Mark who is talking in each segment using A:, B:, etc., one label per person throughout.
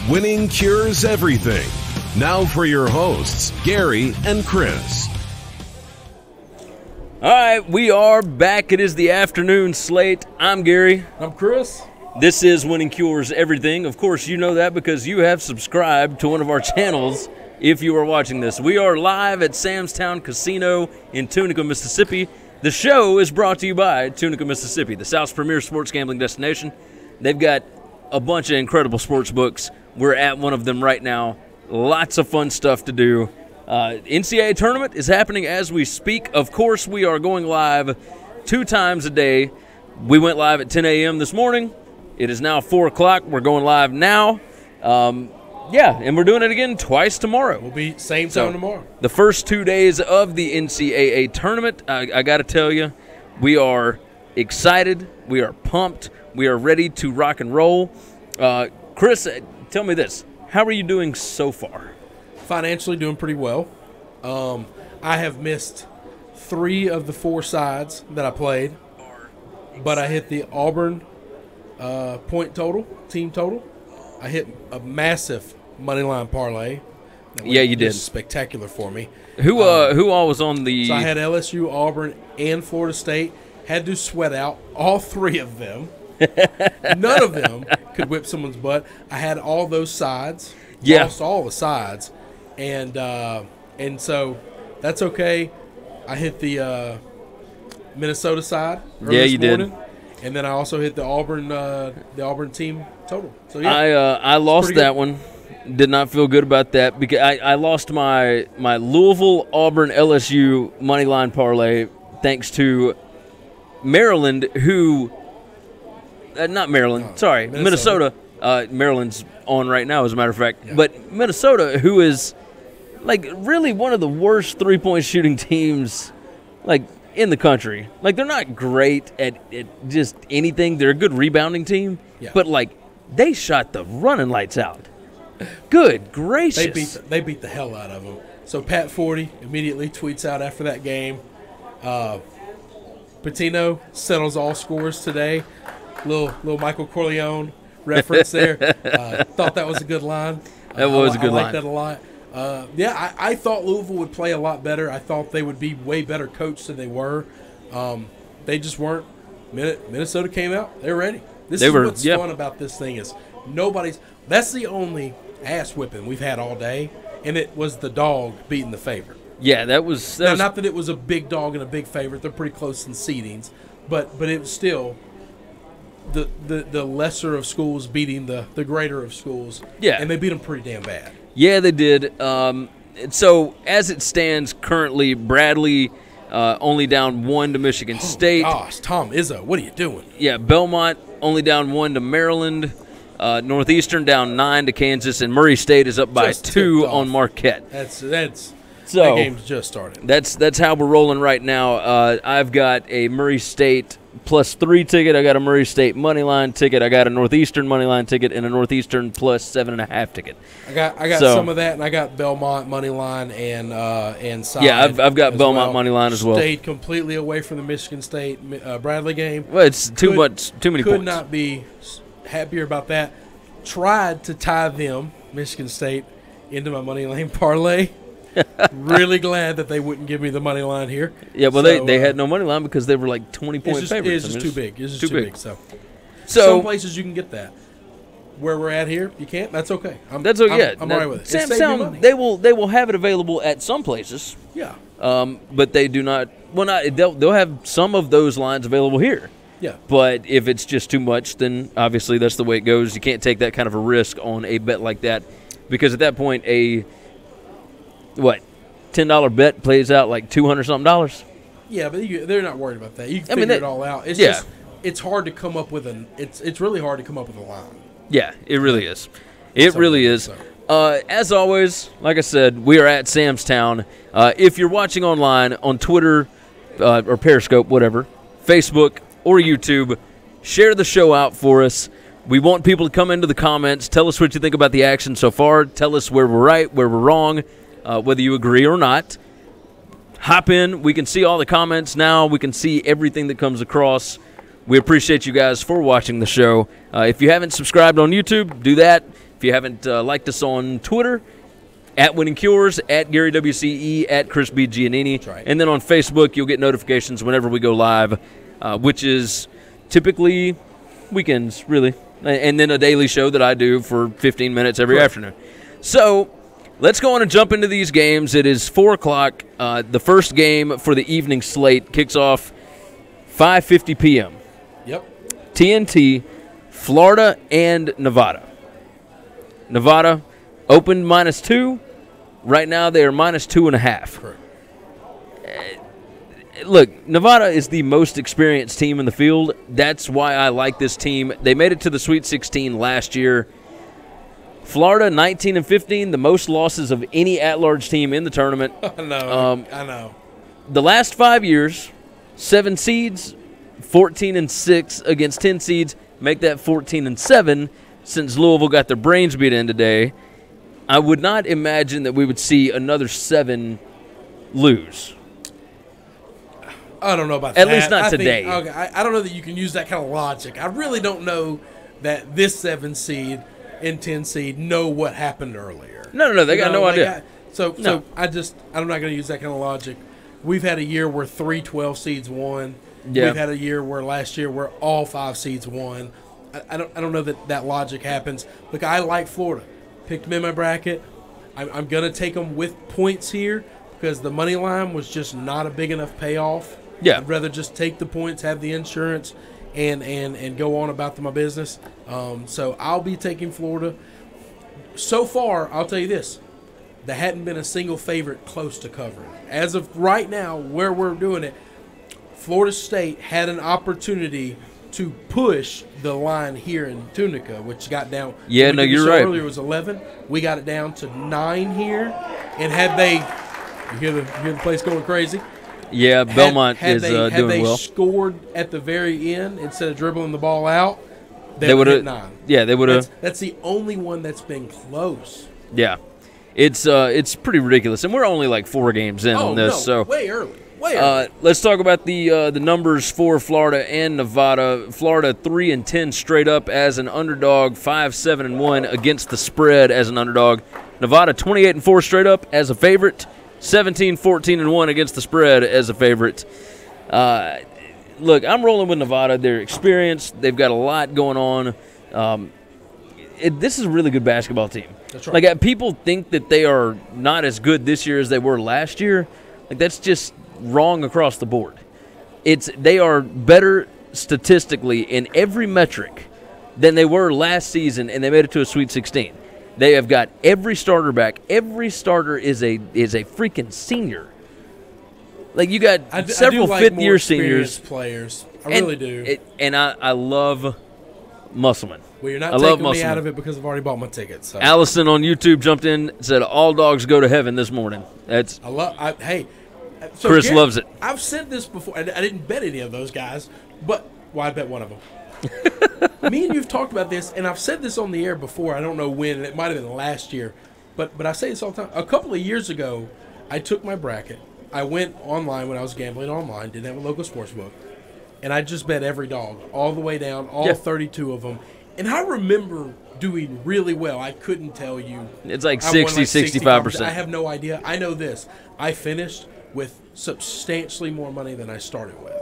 A: Winning cures everything. Now for your hosts, Gary and Chris.
B: All right, we are back. It is the afternoon slate. I'm Gary.
C: I'm Chris.
B: This is Winning Cures Everything. Of course, you know that because you have subscribed to one of our channels if you are watching this. We are live at Sam's Town Casino in Tunica, Mississippi. The show is brought to you by Tunica, Mississippi, the South's premier sports gambling destination. They've got a bunch of incredible sports books. We're at one of them right now. Lots of fun stuff to do. NCAA tournament is happening as we speak. Of course, we are going live 2 times a day. We went live at 10 a.m. this morning. It is now 4 o'clock. We're going live now. And we're doing it again twice tomorrow.
C: We'll be same time tomorrow.
B: The first 2 days of the NCAA tournament, I got to tell you, we are excited. We are pumped. We are ready to rock and roll. Chris, tell me this. How are you doing so far?
C: Financially doing pretty well. I have missed 3 of the 4 sides that I played, but I hit the Auburn point total, team total. I hit a massive money line parlay.
B: Yeah, you did.
C: Spectacular for me.
B: Who all was on the?
C: So I had LSU, Auburn, and Florida State. Had to sweat out all 3 of them. None of them could whip someone's butt. I had all those sides.
B: Yeah.
C: Lost all the sides. And so that's okay. I hit the Minnesota side.
B: Yeah, you did.
C: And then I also hit the Auburn team total. So yeah,
B: I lost that one. Did not feel good about that because I lost my Louisville, Auburn, LSU money line parlay thanks to Maryland, who not Maryland, sorry, Minnesota. Maryland's on right now, as a matter of fact. Yeah. But Minnesota, who is like really one of the worst 3-point shooting teams, like in the country. Like they're not great at just anything. They're a good rebounding team, but like they shot the running lights out. Good gracious!
C: They beat the hell out of them. So Pat 40 immediately tweets out after that game. Patino settles all scores today. Little Michael Corleone reference there. Thought that was a good line.
B: That was a good line.
C: I like that a lot. I thought Louisville would play a lot better. I thought they would be way better coached than they were. They just weren't. Minnesota came out. They're ready. What's fun about this thing is that's the only ass whipping we've had all day, and it was the dog beating the favorite.
B: Yeah, that was
C: not that it was a big dog and a big favorite. They're pretty close in seedings, but it was still the lesser of schools beating the greater of schools.
B: Yeah,
C: and they beat them pretty damn bad.
B: Yeah, they did. So as it stands currently, Bradley only down 1 to Michigan State.
C: Gosh, Tom Izzo, what are you doing?
B: Yeah, Belmont only down 1 to Maryland. Northeastern down 9 to Kansas, and Murray State is up by
C: just
B: 2 on Marquette.
C: That game's just started.
B: That's how we're rolling right now. I've got a Murray State +3 ticket. I got a Murray State moneyline ticket. I got a Northeastern moneyline ticket and a Northeastern +7.5 ticket.
C: I got some of that, and I got Belmont moneyline and side.
B: Yeah, I've got Belmont moneyline as well.
C: Stayed completely away from the Michigan State Bradley game.
B: Well, it's too many points.
C: Could not be happier about that. Tried to tie them, Michigan State, into my money lane parlay. Really glad that they wouldn't give me the money line here.
B: Yeah, well, they had no money line because they were like 20-point favorites.
C: It's just too big. It's just too big. So some places you can get that. Where we're at here, you can't. That's okay.
B: That's okay.
C: I'm all right with it.
B: Sam's Town, they will have it available at some places.
C: Yeah.
B: But they do not. Well, they'll have some of those lines available here.
C: Yeah.
B: But if it's just too much, then obviously that's the way it goes. You can't take that kind of a risk on a bet like that because at that point $10 bet plays out like $200-something.
C: Yeah, but they're not worried about that. You can figure it all out. It's just it's hard to come up with it's really hard to come up with a line.
B: Yeah, it really is. It really is. As always, like I said, we are at Sam's Town. If you're watching online on Twitter or Periscope, whatever, Facebook or YouTube, share the show out for us. We want people to come into the comments, tell us what you think about the action so far, tell us where we're right, where we're wrong, whether you agree or not. Hop in. We can see all the comments now. We can see everything that comes across. We appreciate you guys for watching the show. If you haven't subscribed on YouTube, do that. If you haven't liked us on Twitter, at Winning Cures, at Gary WCE, at Chris B. Giannini.
C: That's right.
B: And then on Facebook, you'll get notifications whenever we go live, which is typically weekends, really. And then a daily show that I do for 15 minutes every afternoon. So let's go on and jump into these games. It is 4 o'clock. The first game for the evening slate kicks off 5:50 p.m.
C: Yep.
B: TNT, Florida, and Nevada. Nevada opened -2. Right now, they are -2.5.
C: Correct.
B: Look, Nevada is the most experienced team in the field. That's why I like this team. They made it to the Sweet 16 last year. Florida, 19-15, the most losses of any at-large team in the tournament.
C: I know.
B: The last 5 years, 7 seeds, 14-6 against 10 seeds, make that 14-7 since Louisville got their brains beat in today. I would not imagine that we would see another 7 lose.
C: I don't know about that.
B: At least not today.
C: I don't know that you can use that kind of logic. I really don't know that this 7 seed and 10 seed know what happened earlier.
B: No, they got no idea.
C: So I'm not going to use that kind of logic. We've had a year where 3 12 seeds won.
B: Yeah.
C: We've had a year where last year where all 5 seeds won. I don't know that logic happens. Look, I like Florida. Picked them in my bracket. I'm going to take them with points here because the money line was just not a big enough payoff.
B: Yeah.
C: I'd rather just take the points, have the insurance, and go on about my business. So I'll be taking Florida. So far, I'll tell you this. There hadn't been a single favorite close to covering. As of right now, where we're doing it, Florida State had an opportunity to push the line here in Tunica, which got down.
B: Yeah, no, you're right.
C: Earlier it was 11. We got it down to 9 here. And had they, you hear the place going crazy.
B: Yeah, Belmont is doing well.
C: Had they scored at the very end instead of dribbling the ball out,
B: they would have
C: 9.
B: Yeah, they would have.
C: That's the only one that's been close.
B: Yeah, it's pretty ridiculous, and we're only like 4 games in on this.
C: No,
B: so
C: way early.
B: Let's talk about the numbers for Florida and Nevada. Florida 3-10 straight up as an underdog, 5-7-1 against the spread as an underdog. Nevada 28-4 straight up as a favorite, 17-14-1 against the spread as a favorite. Look, I'm rolling with Nevada. They're experienced. They've got a lot going on. This is a really good basketball team.
C: That's right.
B: Like, people think that they are not as good this year as they were last year. Like, that's just wrong across the board. They are better statistically in every metric than they were last season, and they made it to a Sweet 16. They have got every starter back. Every starter is a freaking senior. Like, you got several fifth-year seniors.
C: Players. I really do.
B: And I love Musselman.
C: Well, you're not taking me out of it because I've already bought my tickets. So.
B: Allison on YouTube jumped in and said, all dogs go to heaven this morning. So Chris loves it.
C: I've said this before. I didn't bet any of those guys, but I bet one of them. Me and you've talked about this, and I've said this on the air before. I don't know when, and it might have been last year, but I say this all the time. A couple of years ago, I took my bracket. I went online when I was gambling online, didn't have a local sports book, and I just bet every dog all the way down, all 32 of them. And I remember doing really well. I couldn't tell you.
B: It's like 60, 65%.
C: I have no idea. I know this. I finished with substantially more money than I started with.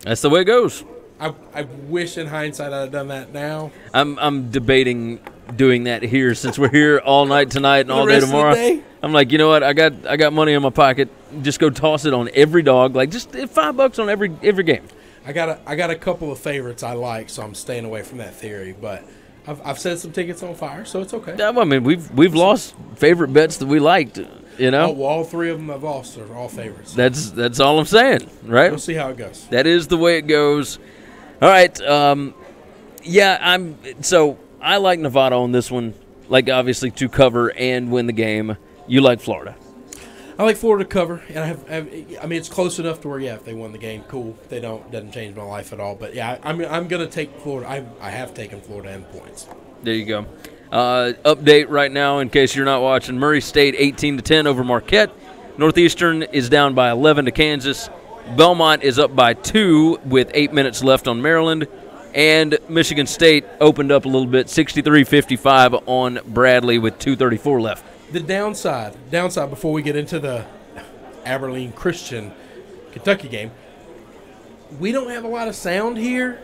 B: That's the way it goes.
C: I wish in hindsight I'd have done that now.
B: I'm debating doing that here since we're here all night tonight and all day tomorrow. I'm like, you know what? I got money in my pocket. Just go toss it on every dog. Like, just $5 on every game.
C: I got a couple of favorites I like, so I'm staying away from that theory. But I've set some tickets on fire, so it's okay.
B: I mean, we've lost favorite bets that we liked. You know,
C: all 3 of them I've lost are all favorites.
B: That's all I'm saying, right?
C: We'll see how it goes.
B: That is the way it goes. All right. So I like Nevada on this one. Like, obviously, to cover and win the game. You like Florida.
C: I like Florida to cover, and I mean, it's close enough to where, if they won the game, cool. If they don't, doesn't change my life at all. But I'm going to take Florida. I have taken Florida and points.
B: There you go. Update right now, in case you're not watching. Murray State 18-10 over Marquette. Northeastern is down by 11 to Kansas. Belmont is up by 2 with 8 minutes left on Maryland. And Michigan State opened up a little bit, 63-55 on Bradley with 2:34 left.
C: The downside before we get into the Abilene Christian Kentucky game, we don't have a lot of sound here.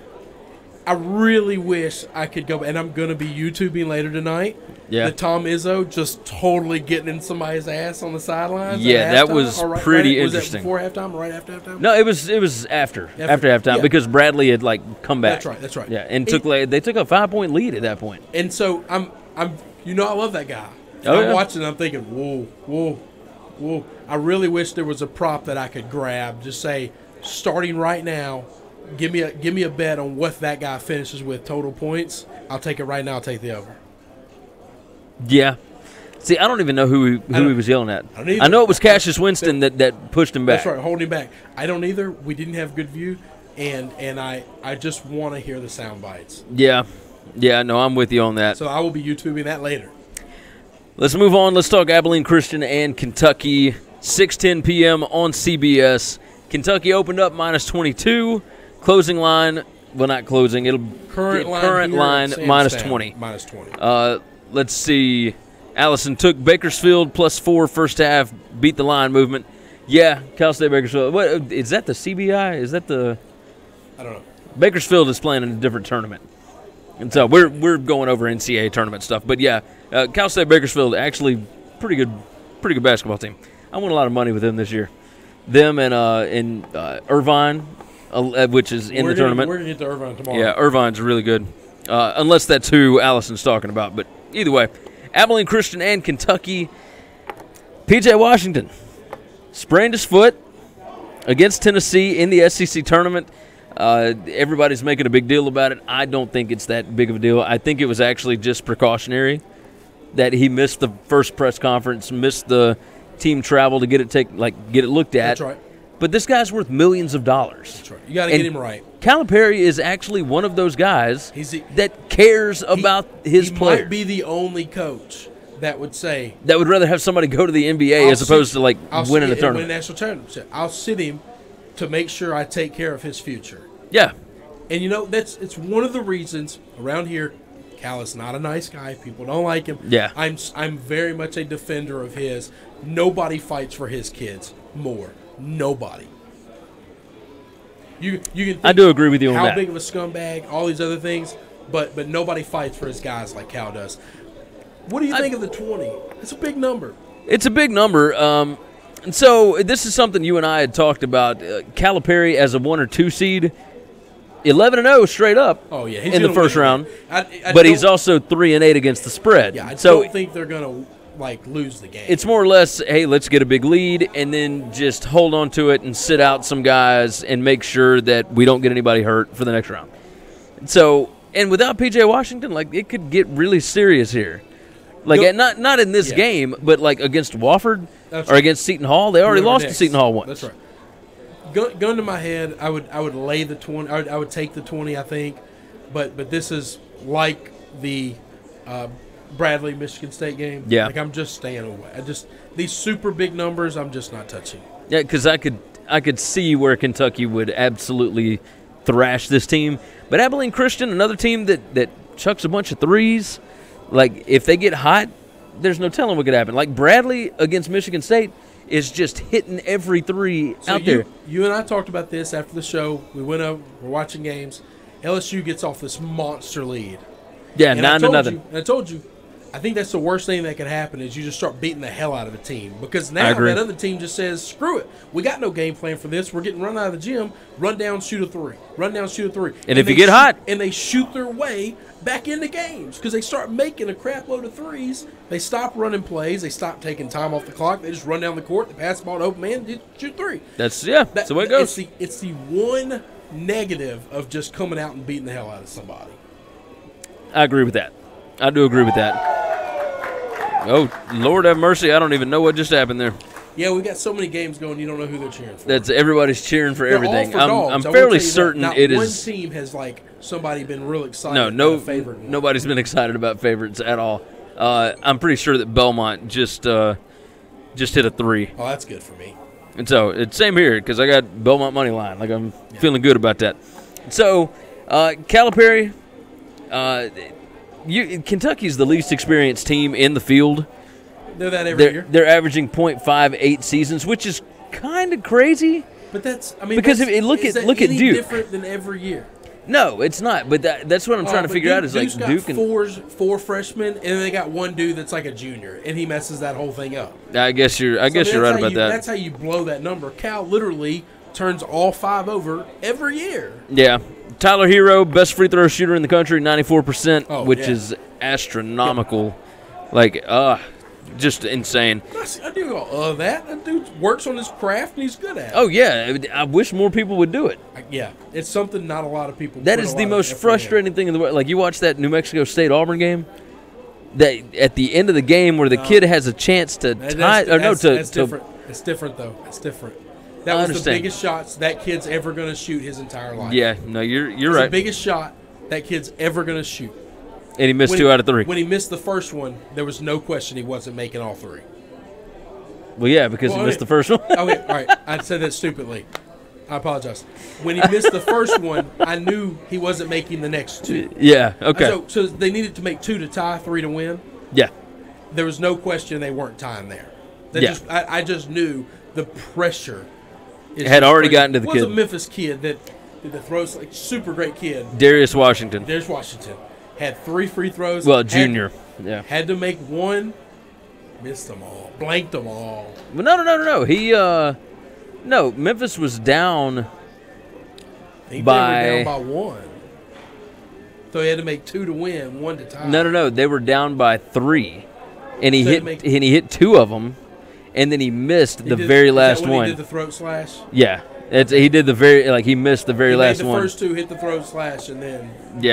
C: I really wish I could go, and I'm going to be YouTubing later tonight.
B: Yeah.
C: The Tom Izzo just totally getting in somebody's ass on the sidelines.
B: Yeah, that was pretty interesting.
C: Was that before halftime or right after halftime?
B: No, it was after halftime because Bradley had come back.
C: That's right.
B: Yeah, and they took a 5-point lead at that point.
C: And so I'm I love that guy. I'm watching. I'm thinking, whoa. I really wish there was a prop that I could grab. Just say, starting right now, give me a bet on what that guy finishes with total points. I'll take it right now. I'll take the over.
B: Yeah. See, I don't even know who he was yelling at. I know it was Cassius Winston that pushed him back.
C: That's right, holding him back. I don't either. We didn't have good view, and I just want to hear the sound bites.
B: Yeah. Yeah, no, I'm with you on that.
C: So I will be YouTubing that later.
B: Let's move on. Let's talk Abilene Christian and Kentucky. 6:10 p.m. on CBS. Kentucky opened up -22. Closing line, well, not closing. Current line -20.
C: -20.
B: Let's see. Allison took Bakersfield +4 first half. Beat the line movement. Yeah, Cal State Bakersfield. What is that? The CBI? Is that the?
C: I don't know.
B: Bakersfield is playing in a different tournament, and so we're going over NCAA tournament stuff. But yeah, Cal State Bakersfield actually pretty good basketball team. I won a lot of money with them this year. Them and Irvine, which is in the tournament.
C: We're going to get to Irvine tomorrow.
B: Yeah, Irvine's really good, unless that's who Allison's talking about. But either way, Abilene Christian and Kentucky. P.J. Washington sprained his foot against Tennessee in the SEC tournament. Everybody's making a big deal about it. I don't think it's that big of a deal. I think it was actually just precautionary that he missed the first press conference, missed the team travel to get it looked at.
C: That's right.
B: But this guy's worth millions of dollars.
C: That's right. You got to get him right.
B: Calipari is actually one of those guys that cares about his players.
C: He might be the only coach that would say
B: that would rather have somebody go to the NBA as opposed to winning a tournament.
C: Win a national tournament. I'll sit him to make sure I take care of his future.
B: Yeah.
C: And it's one of the reasons around here Cal is not a nice guy. People don't like him.
B: Yeah.
C: I'm very much a defender of his. Nobody fights for his kids more. Nobody. You can think
B: I do agree with you on that.
C: How big of a scumbag, all these other things, but nobody fights for his guys like Cal does. What do you think of the 20? It's a big number.
B: It's a big number. And so this is something you and I had talked about. Calipari as a 1 or 2 seed, 11-0 straight up.
C: Oh yeah,
B: in the first round. But he's also 3-8 against the spread.
C: Yeah, I don't think they're gonna lose the game.
B: It's more or less, hey, let's get a big lead and then just hold on to it and sit out some guys and make sure that we don't get anybody hurt for the next round. So, and without P.J. Washington, it could get really serious here. Not in this game, but against Wofford or against Seton Hall. They already lost to Seton Hall once.
C: That's right. Gun to my head, I would lay the 20. I would take the 20, I think. But this is like the Bradley Michigan State game.
B: Yeah.
C: I'm just staying away. These super big numbers, I'm just not touching.
B: Yeah, because I could see where Kentucky would absolutely thrash this team. But Abilene Christian, another team that chucks a bunch of threes. If they get hot, there's no telling what could happen. Bradley against Michigan State is just hitting every three out there.
C: You and I talked about this after the show. We went up, we're watching games. LSU gets off this monster lead.
B: Yeah, 9-0.
C: I told you, I think that's the worst thing that could happen is you just start beating the hell out of a team. Because now that other team just says, screw it. We got no game plan for this. We're getting run out of the gym. Run down, shoot a three. Run down, shoot a three.
B: And if you get hot.
C: And they shoot their way back into games because they start making a crap load of threes. They stop running plays. They stop taking time off the clock. They just run down the court. They pass the ball to open man. Shoot three.
B: That's the way it goes.
C: It's the one negative of just coming out and beating the hell out of somebody.
B: I agree with that. I do agree with that. Oh, Lord have mercy. I don't even know what just happened there.
C: Yeah, we got so many games going, you don't know who they're cheering for.
B: Everybody's cheering for everything.
C: All for
B: I'm fairly certain it is.
C: One team has somebody been real excited.
B: Nobody's been excited about favorites at all. I'm pretty sure that Belmont just hit a 3.
C: Oh, that's good for me.
B: And so it's same here because I got Belmont money line. I'm feeling good about that. So Calipari, Kentucky's the least experienced team in the field.
C: They're that every year.
B: They're averaging .58 seasons, which is kind of crazy.
C: But that's
B: because look at Duke.
C: Different than every year.
B: No, it's not. But that's what I'm trying to figure out is
C: Duke's
B: like Duke
C: got four freshmen, and then they got one dude that's like a junior, and he messes that whole thing up.
B: I guess you're right about that.
C: That's how you blow that number. Cal literally turns all 5 over every year.
B: Yeah. Tyler Hero, best free throw shooter in the country, 94%, which is astronomical. Yeah. Like, just insane.
C: I do all that. That dude works on his craft, and he's good at it.
B: Oh, yeah. I wish more people would do it.
C: Yeah. It's something not a lot of people
B: That is the most frustrating thing in the world. Like, you watch that New Mexico State-Auburn game, that at the end of the game where the kid has a chance to tie –
C: That's different. It's different, though. It's different. That was the biggest shots that kid's ever going to shoot his entire life.
B: Yeah, no, you're right.
C: The biggest shot that kid's ever going to shoot.
B: And he missed 2 out of 3.
C: When he missed the first one, there was no question he wasn't making all 3.
B: Well, yeah, because he missed the first one.
C: Okay, all right. I said that stupidly. I apologize. When he missed the first one, I knew he wasn't making the next 2.
B: Yeah, okay.
C: So they needed to make 2 to tie, 3 to win.
B: Yeah.
C: There was no question they weren't tying there. I just knew the pressure.
B: Had already gotten to the kid.
C: It was a Memphis kid that did the throws, like super great kid.
B: Darius Washington.
C: Had 3 free throws.
B: Well, junior.
C: Had to make 1. Missed them all. Blanked them all.
B: Well, no. He, no, Memphis was down
C: they were down by 1. So he had to make 2 to win, 1 to tie.
B: No. They were down by 3. And he hit 2 of them. And then he missed the very last one.
C: He did the throat slash?
B: Yeah. He did he missed the very last one.
C: The first 2 hit the throat slash and then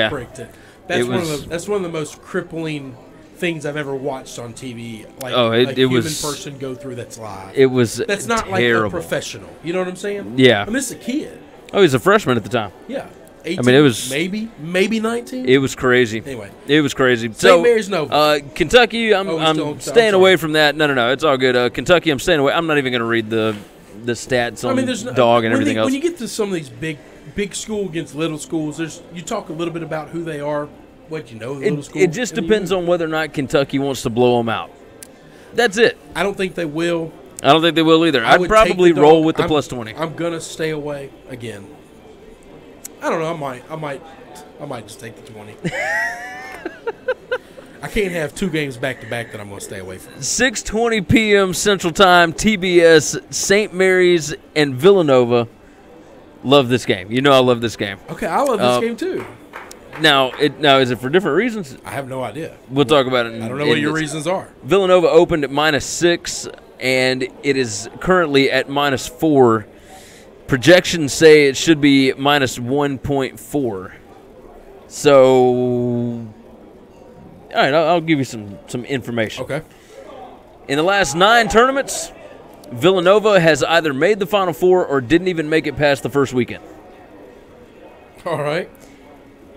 C: bricked it. That's one of the most crippling things I've ever watched on TV. Like a human person go through that's live. That's not
B: terrible.
C: Like a professional. You know what I'm saying?
B: Yeah.
C: I mean, it's a kid.
B: Oh, he's a freshman at the time.
C: Yeah. 18,
B: I mean, it was
C: maybe 19.
B: It was crazy.
C: Anyway,
B: it was crazy.
C: St. Mary's Nova.
B: Kentucky, I'm staying away from that. No, it's all good. Kentucky, I'm staying away. I'm not even going to read the stats on dog and everything else.
C: When you get to some of these big school against little schools, you talk a little bit about who they are, what you know. Little schools.
B: It just depends on whether or not Kentucky wants to blow them out. That's it.
C: I don't think they will.
B: I don't think they will either. I'd probably roll with the plus 20.
C: I'm gonna stay away again. I don't know. I might just take the 20. I can't have 2 games back to back that I'm going to stay away from.
B: 6:20 p.m. Central Time, TBS, St. Mary's and Villanova. Love this game. You know I love this game.
C: Okay, I love this game too.
B: Now, is it for different reasons?
C: I have no idea.
B: We'll talk about it.
C: I don't know what your reasons are.
B: Villanova opened at -6, and it is currently at -4. Projections say it should be -1.4. So, all right, I'll give you some information.
C: Okay.
B: In the last 9 tournaments, Villanova has either made the Final Four or didn't even make it past the first weekend.
C: All right.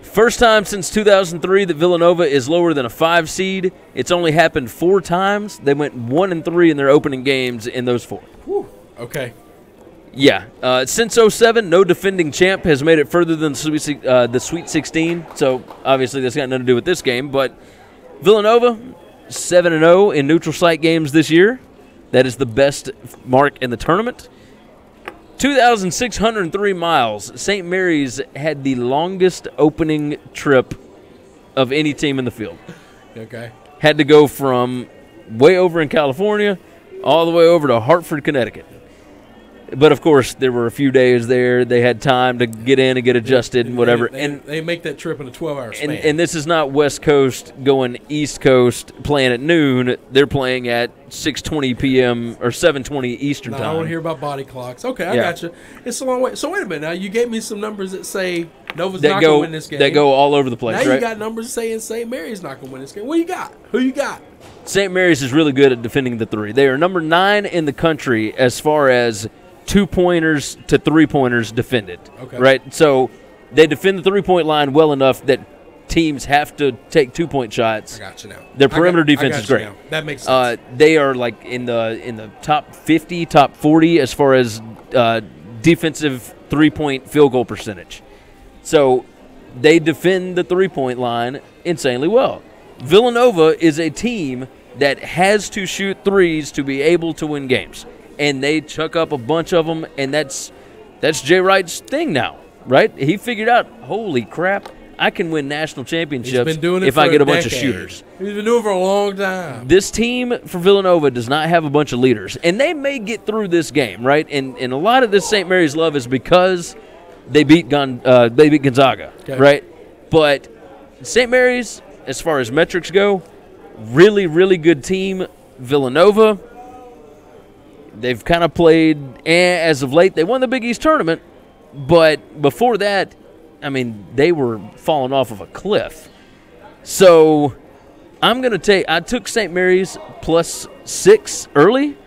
B: First time since 2003 that Villanova is lower than a 5 seed. It's only happened 4 times. They went 1-3 in their opening games in those 4.
C: Whew. Okay.
B: Yeah. Since 2007, no defending champ has made it further than the Sweet 16. So, obviously, that's got nothing to do with this game. But Villanova, 7-0 in neutral site games this year. That is the best mark in the tournament. 2,603 miles. St. Mary's had the longest opening trip of any team in the field.
C: Okay.
B: Had to go from way over in California all the way over to Hartford, Connecticut. But, of course, there were a few days there. They had time to get in and get adjusted and whatever.
C: They make that trip in a 12-hour span.
B: And this is not West Coast going East Coast playing at noon. They're playing at 6:20 p.m. or 7:20 Eastern time.
C: I want to hear about body clocks. Okay, I got you. It's a long way. So, wait a minute. Now, you gave me some numbers that say Nova's not going to win this game.
B: That go all over the place,
C: now
B: right?
C: You got numbers saying St. Mary's not going to win this game. What you got? Who you got?
B: St. Mary's is really good at defending the 3. They are number 9 in the country as far as 2-pointers to 3-pointers defended.
C: Okay.
B: Right? So they defend the 3-point line well enough that teams have to take 2-point shots.
C: I got you now.
B: Their perimeter defense is great.
C: Now. That makes sense.
B: They are like in the top 50, top 40 as far as defensive 3-point field goal percentage. So they defend the three-point line insanely well. Villanova is a team that has to shoot threes to be able to win games, and they chuck up a bunch of them, and that's Jay Wright's thing now, right? He figured out, holy crap, I can win national championships if I get a bunch of shooters.
C: He's been doing it for a long time.
B: This team for Villanova does not have a bunch of leaders, and they may get through this game, right? And a lot of this St. Mary's love is because they beat Gonzaga, right? But St. Mary's, as far as metrics go, really, really good team. Villanova, they've kind of played as of late. They won the Big East tournament, but before that, I mean, they were falling off of a cliff. So I'm going to I took St. Mary's +6 early,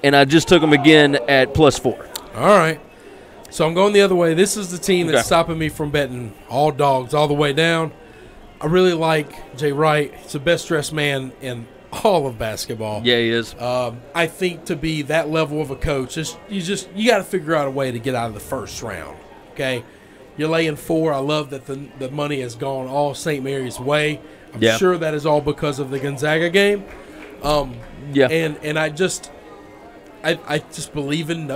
B: and I just took them again at +4.
C: All right. So I'm going the other way. This is the team that's stopping me from betting all dogs all the way down. I really like Jay Wright. He's the best-dressed man in all of basketball.
B: Yeah, he is.
C: I think to be that level of a coach, you got to figure out a way to get out of the first round, okay? You're laying 4. I love that the money has gone all St. Mary's way. I'm sure that is all because of the Gonzaga game. And I just believe in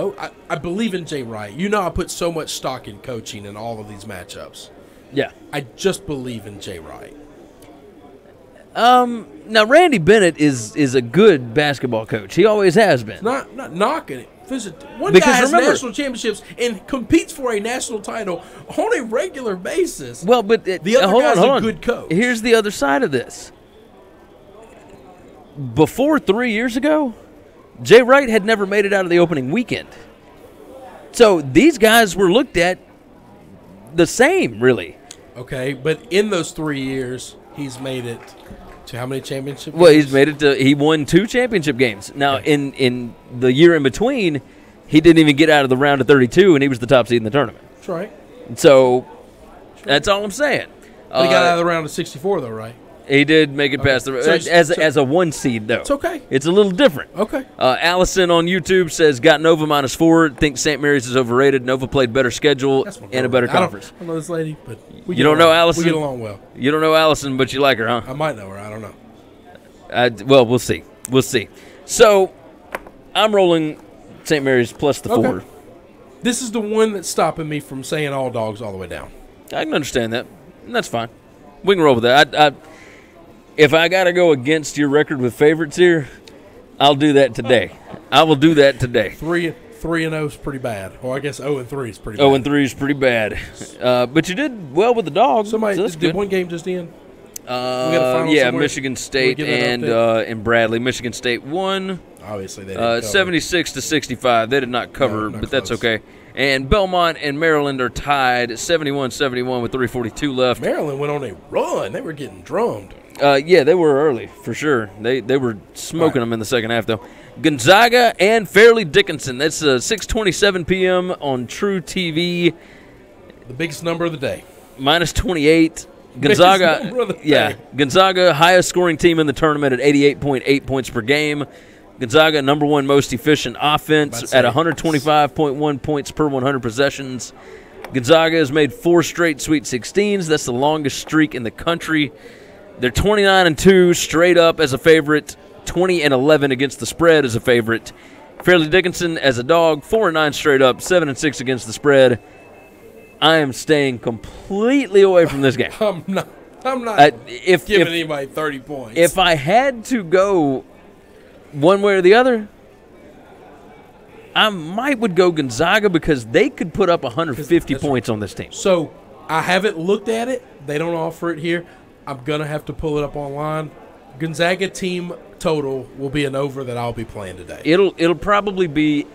C: I believe in Jay Wright. You know, I put so much stock in coaching in all of these matchups.
B: Yeah.
C: I just believe in Jay Wright.
B: Now Randy Bennett is a good basketball coach. He always has been.
C: Not knocking it. One guy has national championships and competes for a national title on a regular basis.
B: Well, but
C: the other guy's a good coach.
B: Here's the other side of this. Before 3 years ago, Jay Wright had never made it out of the opening weekend. So these guys were looked at the same, really.
C: Okay, but in those 3 years, he's made it to how many championships?
B: Well, he's made it to – he won 2 championship games. Now, in the year in between, he didn't even get out of the round of 32, and he was the top seed in the tournament.
C: That's right.
B: So that's all I'm saying.
C: But he got out of the round of 64, though, right?
B: He did make it past the as a 1 seed, though.
C: It's okay.
B: It's a little different.
C: Okay.
B: Allison on YouTube says, got Nova -4. Thinks St. Mary's is overrated. Nova played better schedule and a better conference.
C: I don't know this lady, but
B: you don't know Allison?
C: We get along well.
B: You don't know Allison, but you like her, huh?
C: I might know her. I don't know.
B: Well, we'll see. We'll see. So I'm rolling St. Mary's +4.
C: Okay. This is the one that's stopping me from saying all dogs all the way down.
B: I can understand that. That's fine. We can roll with that. If I got to go against your record with favorites here, I'll do that today. I will do that today.
C: 3-0 is pretty bad. Or I guess 0-3 is pretty bad.
B: 0-3 is pretty bad. But you did well with the dogs.
C: Did one game just end?
B: Michigan State and Bradley. Michigan State won.
C: Obviously, they didn't
B: 76-65. They did not cover, but that's okay. And Belmont and Maryland are tied 71-71 with 3:42 left.
C: Maryland went on a run. They were getting drummed.
B: They were early, for sure. They were smoking them in the second half, though. Gonzaga and Fairleigh Dickinson. That's 6:27 p.m. on True TV.
C: The biggest number of the day.
B: -28. Gonzaga, Gonzaga, highest scoring team in the tournament at 88.8 points per game. Gonzaga, number 1 most efficient offense at 125.1 points per 100 possessions. Gonzaga has made 4 straight Sweet 16s. That's the longest streak in the country. They're 29-2 straight up as a favorite, 20-11 against the spread as a favorite. Fairleigh Dickinson as a dog, 4-9 straight up, 7-6 against the spread. I am staying completely away from this game.
C: I'm not giving anybody 30 points.
B: If I had to go one way or the other, I would go Gonzaga because they could put up 150 points on this team.
C: So I haven't looked at it. They don't offer it here. I'm going to have to pull it up online. Gonzaga team total will be an over that I'll be playing today.
B: It'll probably be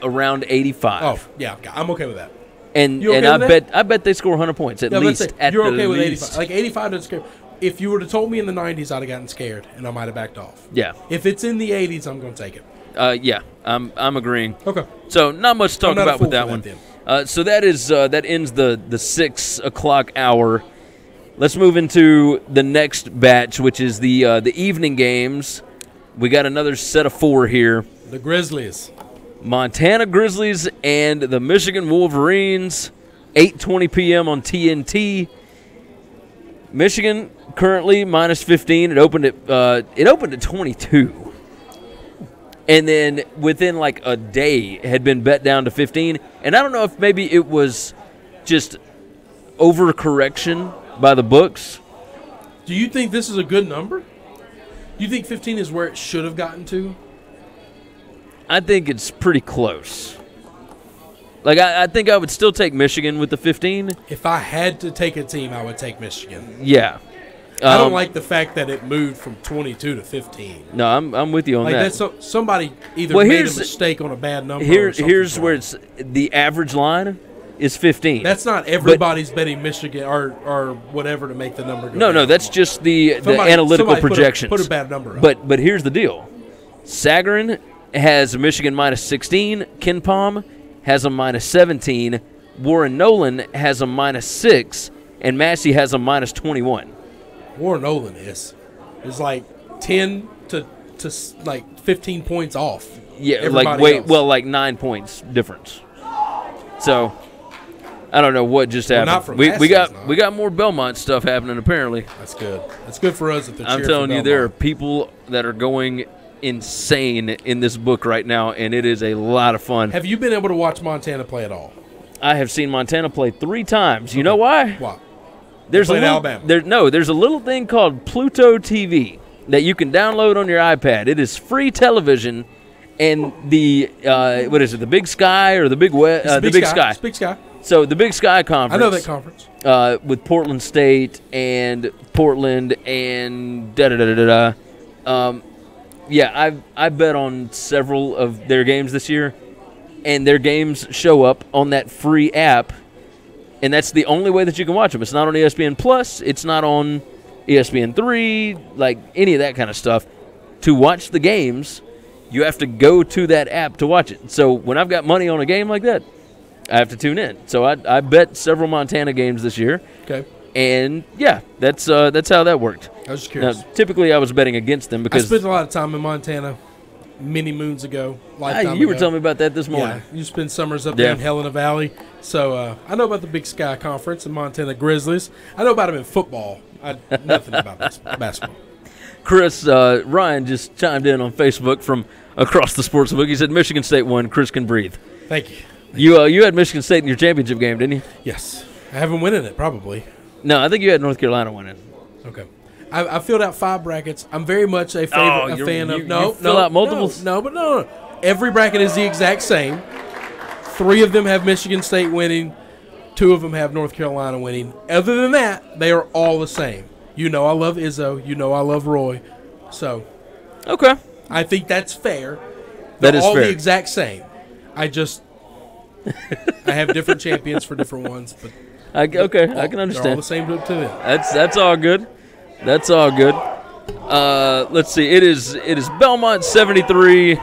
B: around 85.
C: Oh, yeah, I'm okay with that.
B: And I bet they score 100 points at least.
C: You're okay with 85. Like 85 doesn't scare. If you were to told me in the 90s, I'd have gotten scared and I might have backed off.
B: Yeah.
C: If it's in the 80s, I'm going to take it.
B: I'm agreeing.
C: Okay.
B: So not much to talk about with that one. So that ends the 6 o'clock hour. Let's move into the next batch, which is the evening games. We got another set of 4 here.
C: The Grizzlies.
B: Montana Grizzlies and the Michigan Wolverines. 8:20 p.m. on TNT. Michigan currently minus 15. It opened at 22. And then within like a day had been bet down to 15. And I don't know if maybe it was just overcorrection by the books.
C: Do you think this is a good number? Do you think 15 is where it should have gotten to?
B: I think it's pretty close. Like, I think I would still take Michigan with the 15.
C: If I had to take a team, I would take Michigan.
B: Yeah.
C: I don't like the fact that it moved from 22 to 15.
B: No, I'm with you on that.
C: That's somebody either made a mistake on a bad number or something.
B: Here's where it's the average line is 15.
C: That's not everybody's betting Michigan or whatever to make the number go down.
B: No, that's just the analytical projections.
C: Put a bad number up.
B: But here's the deal. Sagarin has Michigan minus 16. Ken Palm has a minus 17. Warren Nolan has a minus 6. And Massey has a minus 21.
C: Warren Nolan is like 10 to like 15 points off.
B: Yeah, like 9 points difference. So I don't know what just happened. We got more Belmont stuff happening apparently.
C: That's good. That's good for us.
B: I'm telling you, there are people that are going insane in this book right now, and it is a lot of fun.
C: Have you been able to watch Montana play at all?
B: I have seen Montana play 3 times. You know why?
C: Why?
B: There's
C: Alabama.
B: There's a little thing called Pluto TV that you can download on your iPad. It is free television, and the what is it? The Big Sky or the Big Big Sky?
C: It's Big Sky.
B: So the Big Sky Conference.
C: I know that conference.
B: With Portland State and Portland and da-da-da-da-da. Yeah, I bet on several of their games this year, and their games show up on that free app, and that's the only way that you can watch them. It's not on ESPN Plus. It's not on ESPN 3, like any of that kind of stuff. To watch the games, you have to go to that app to watch it. So when I've got money on a game like that, I have to tune in. So I bet several Montana games this year.
C: Okay.
B: And, yeah, that's how that worked.
C: I was just curious.
B: Now, typically, I was betting against them because
C: I spent a lot of time in Montana many moons ago.
B: You were telling me about that this morning.
C: Yeah, you spend summers up there in Helena Valley. So I know about the Big Sky Conference and Montana Grizzlies. I know about them in football. Nothing about basketball.
B: Chris, Ryan just chimed in on Facebook from across the sportsbook. He said Michigan State won. Chris can breathe.
C: Thank you.
B: You had Michigan State in your championship game, didn't you?
C: Yes. I haven't winning it, probably.
B: No, I think you had North Carolina winning.
C: Okay. I filled out 5 brackets. I'm very much a fan of.
B: You fill out multiples?
C: No. Every bracket is the exact same. 3 of them have Michigan State winning. 2 of them have North Carolina winning. Other than that, they are all the same. You know I love Izzo. You know I love Roy. So,
B: okay.
C: I think that's fair.
B: That is fair.
C: All the exact same. I have different champions for different ones, but
B: I can understand.
C: They're all the same to them.
B: That's all good. That's all good. Let's see. It is Belmont 73,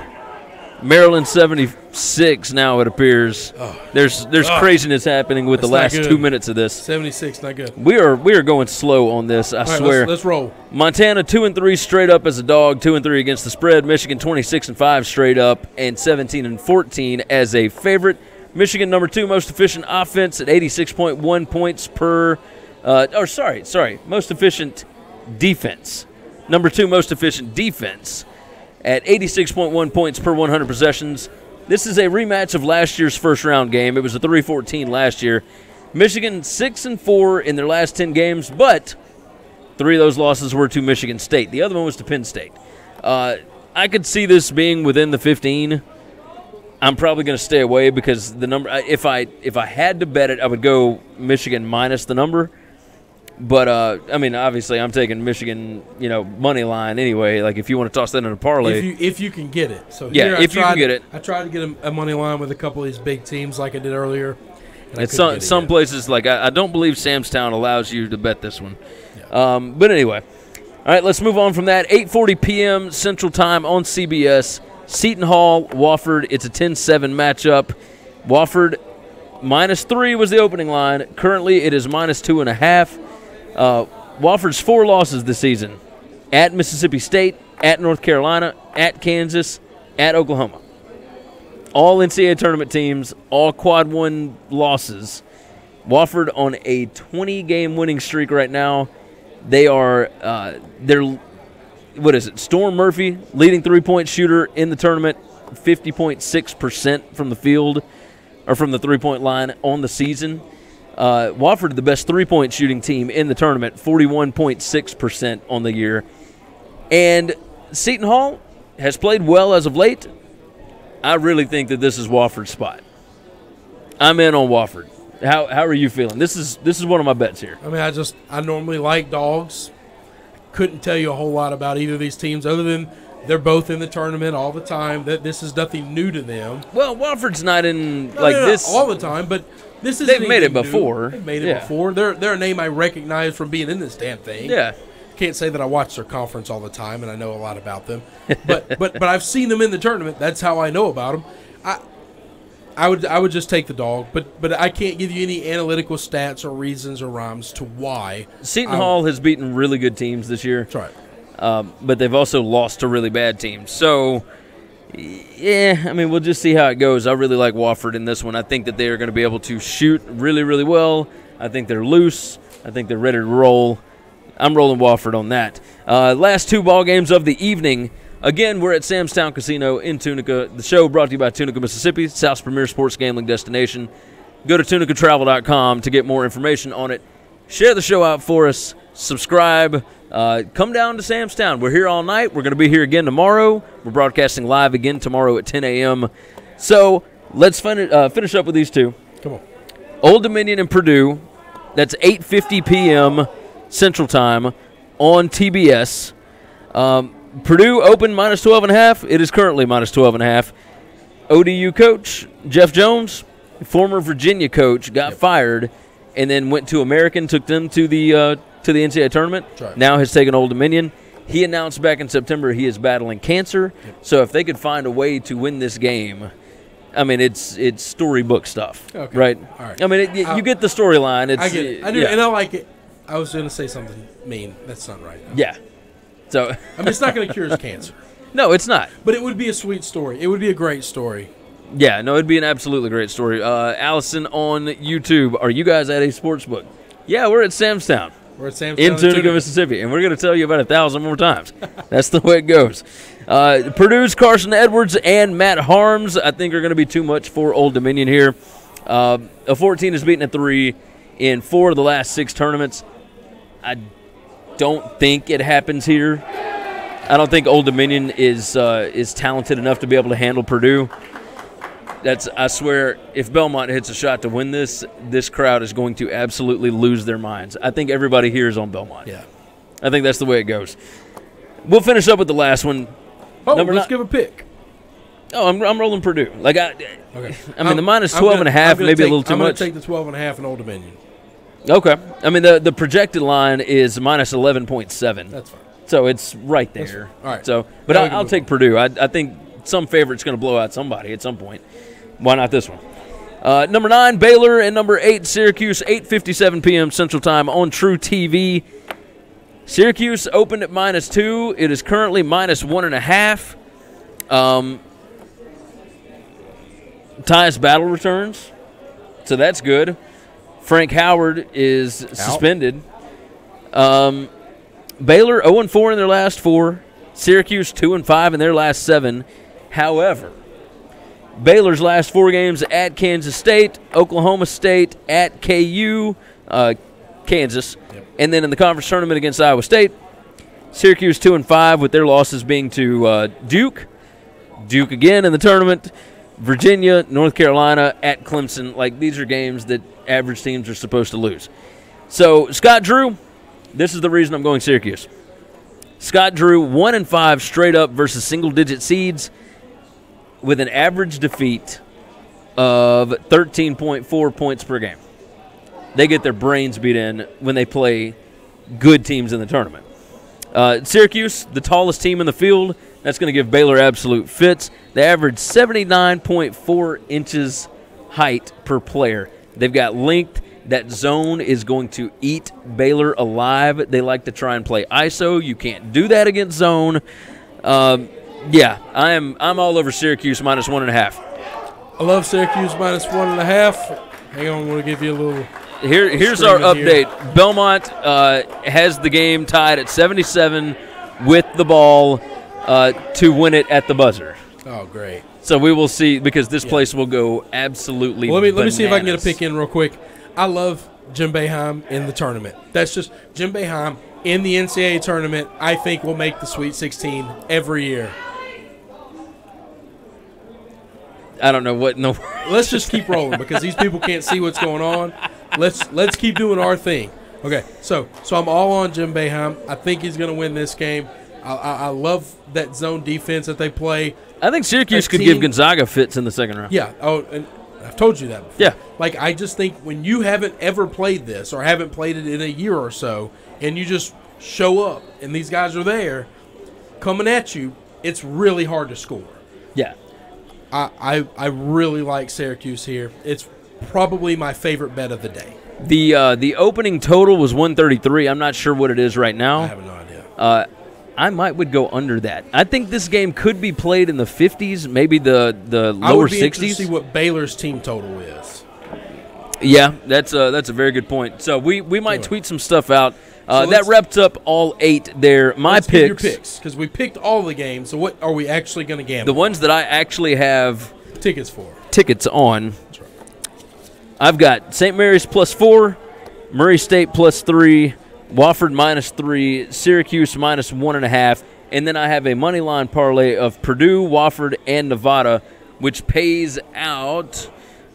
B: Maryland 76. Now it appears there's craziness happening with the last 2 minutes of this.
C: 76, not good.
B: We are going slow on this. I swear.
C: Let's roll.
B: Montana 2-3 straight up as a dog, 2-3 against the spread. Michigan 26-5 straight up, and 17-14 as a favorite. Michigan, number 2 most efficient offense at 86.1 points per most efficient defense. Number 2 most efficient defense at 86.1 points per 100 possessions. This is a rematch of last year's first-round game. It was a 3-14 last year. Michigan 6-4 in their last 10 games, but 3 of those losses were to Michigan State. The other one was to Penn State. I could see this being within the 15. I'm probably going to stay away because the number. If I had to bet it, I would go Michigan minus the number. But obviously, I'm taking Michigan, money line anyway. Like if you want to toss that in a parlay,
C: if you can get it. So
B: yeah, if you can get it.
C: I tried to get a money line with a couple of these big teams, like I did earlier.
B: It's some places like I don't believe Samstown allows you to bet this one. Yeah. But anyway, all right, let's move on from that. 8:40 p.m. Central Time on CBS. Seton Hall, Wofford. It's a 10-7 matchup. Wofford -3 was the opening line. Currently, it is -2.5. Wofford's 4 losses this season: at Mississippi State, at North Carolina, at Kansas, at Oklahoma. All NCAA tournament teams, all quad 1 losses. Wofford on a 20-game winning streak right now. They are they're what is it? Storm Murphy, leading three-point shooter in the tournament, 50.6% from the field or from the three-point line on the season. Wofford, the best three-point shooting team in the tournament, 41.6% on the year. And Seton Hall has played well as of late. I really think that this is Wofford's spot. I'm in on Wofford. How are you feeling? This is one of my bets here.
C: I mean, I normally like dogs. Couldn't tell you a whole lot about either of these teams other than they're both in the tournament all the time. That this is nothing new to them.
B: Well, Wofford's not in
C: this all the time, but this is
B: they've made it before.
C: They've made it before. They're a name I recognize from being in this damn thing.
B: Yeah.
C: Can't say that I watch their conference all the time and I know a lot about them, but I've seen them in the tournament. That's how I know about them. I would just take the dog, but I can't give you any analytical stats or reasons or rhymes to why.
B: Seton Hall has beaten really good teams this year.
C: That's right.
B: But they've also lost to really bad teams. So, yeah, I mean, we'll just see how it goes. I really like Wofford in this one. I think that they are going to be able to shoot really, really well. I think they're loose. I think they're ready to roll. I'm rolling Wofford on that. Last two ball games of the evening. Again, we're at Sam's Town Casino in Tunica. The show brought to you by Tunica, Mississippi, South's premier sports gambling destination. Go to tunicatravel.com to get more information on it. Share the show out for us. Subscribe. Come down to Sam's Town. We're here all night. We're going to be here again tomorrow. We're broadcasting live again tomorrow at 10 a.m. So let's finish up with these two.
C: Come on.
B: Old Dominion and Purdue. That's 8:50 p.m. Central Time on TBS. Purdue opened minus 12.5. It is currently minus 12.5. ODU coach Jeff Jones, former Virginia coach, got fired and then went to American, took them to the NCAA tournament.
C: Right.
B: Now has taken Old Dominion. He announced back in September he is battling cancer. So if they could find a way to win this game, I mean, it's storybook stuff, right? All right. I mean, you get the storyline.
C: I get it. I do, and I like it. I was going to say something mean. That's not right.
B: Yeah. So
C: I mean, it's not going to cure his cancer.
B: No, it's not.
C: But it would be a sweet story. It would be a great story.
B: Yeah, no, it'd be an absolutely great story. Allison on YouTube, are you guys at a sports book? Yeah, we're at Sam's Town.
C: We're at Sam's Town
B: in Tunica, Mississippi, and we're going to tell you about 1,000 more times. That's the way it goes. Purdue's Carson Edwards and Matt Harms, I think, are going to be too much for Old Dominion here. A 14 has beaten a 3 in 4 of the last 6 tournaments. I don't think it happens here. I don't think Old Dominion is talented enough to be able to handle Purdue. I swear, if Belmont hits a shot to win this crowd is going to absolutely lose their minds. I think everybody here is on Belmont.
C: Yeah.
B: I think that's the way it goes. We'll finish up with the last one.
C: Oh, let's give a pick.
B: Oh, I'm rolling Purdue.
C: Okay.
B: I mean, the minus 12.5 maybe a little too much.
C: I'm going to take the 12.5 in Old Dominion.
B: Okay. I mean, the projected line is minus 11.7.
C: That's fine.
B: So it's right there.
C: All right.
B: So, but I'll take Purdue. I think some favorite's going to blow out somebody at some point. Why not this one? Number 9, Baylor, and number 8, Syracuse, 8:57 p.m. Central Time on True TV. Syracuse opened at minus 2. It is currently minus 1.5. Tyus Battle returns, so that's good. Frank Howard is suspended. Baylor 0-4 in their last 4. Syracuse 2-5 in their last 7. However, Baylor's last 4 games at Kansas State, Oklahoma State, at KU, Kansas, and then in the conference tournament against Iowa State. Syracuse 2-5 with their losses being to Duke again in the tournament, Virginia, North Carolina, at Clemson. Like, these are games that average teams are supposed to lose. So, Scott Drew, this is the reason I'm going Syracuse. Scott Drew, 1-5 straight up versus single-digit seeds with an average defeat of 13.4 points per game. They get their brains beat in when they play good teams in the tournament. Syracuse, the tallest team in the field. That's going to give Baylor absolute fits. They average 79.4 inches height per player. They've got length. That zone is going to eat Baylor alive. They like to try and play ISO. You can't do that against zone. Yeah, I'm all over Syracuse minus 1.5.
C: I love Syracuse minus 1.5. Hang on, I'm going to give you a little
B: Here's our update. Here. Belmont has the game tied at 77 with the ball to win it at the buzzer.
C: Oh, great.
B: So we will see, because this place will go absolutely
C: let me see if I can get a pick in real quick. I love Jim Boeheim in the tournament. That's just Jim Boeheim in the NCAA tournament. I think will make the Sweet 16 every year.
B: I don't know what. No,
C: let's just keep rolling because these people can't see what's going on. Let's keep doing our thing. Okay, so I'm all on Jim Boeheim. I think he's going to win this game. I love that zone defense that they play.
B: I think Syracuse could give Gonzaga fits in the second round.
C: Yeah. Oh, and I've told you that before.
B: Yeah.
C: Like, I just think when you haven't ever played this or haven't played it in a year or so, and you just show up and these guys are there coming at you, it's really hard to score.
B: Yeah.
C: I really like Syracuse here. It's probably my favorite bet of the day.
B: The opening total was 133. I'm not sure what it is right now.
C: I have no idea.
B: I would go under that. I think this game could be played in the 50s, maybe the lower 60s.
C: I would be interested to see what Baylor's team total is.
B: Yeah, that's a very good point. So we might tweet some stuff out. That wraps up all 8 there. My picks.
C: Your picks, because we picked all the games. So what are we actually going to gamble?
B: The ones that I actually have
C: tickets
B: on.
C: That's right.
B: I've got St. Mary's +4, Murray State +3, Wofford -3, Syracuse -1.5, and then I have a money line parlay of Purdue, Wofford, and Nevada, which pays out.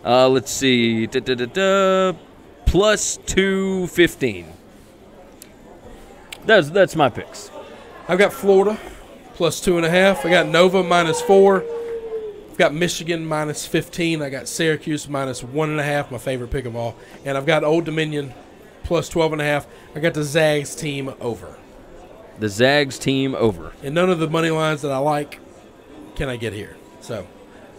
B: Let's see, +215. That's my picks.
C: I've got Florida +2.5. I got Nova -4. I've got Michigan -15. I got Syracuse -1.5, my favorite pick of all. And I've got Old Dominion +12.5. I got the Zags team over.
B: The Zags team over.
C: And none of the money lines that I like can I get here. So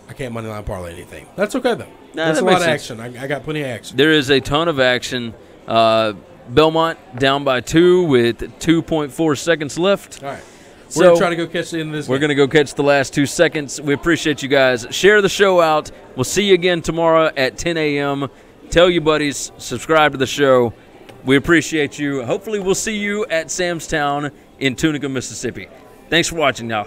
C: I can't money line parlay anything. That's okay, though. That's a lot of action. I got plenty of action.
B: There is a ton of action. Belmont down by 2 with 2.4 seconds left.
C: All right. We're going to try to go catch the end of this game.
B: We're going to go catch the last 2 seconds. We appreciate you guys. Share the show out. We'll see you again tomorrow at 10 a.m. Tell your buddies. Subscribe to the show. We appreciate you. Hopefully we'll see you at Sam's Town in Tunica, Mississippi. Thanks for watching now.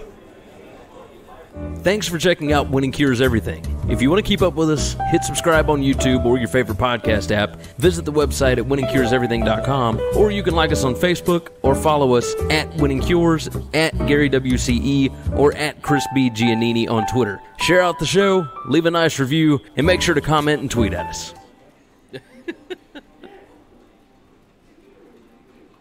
B: Thanks for checking out Winning Cures Everything. If you want to keep up with us, hit subscribe on YouTube or your favorite podcast app. Visit the website at winningcureseverything.com, or you can like us on Facebook or follow us at Winning Cures, at Gary WCE, or at Chris B. Giannini on Twitter. Share out the show, leave a nice review, and make sure to comment and tweet at us.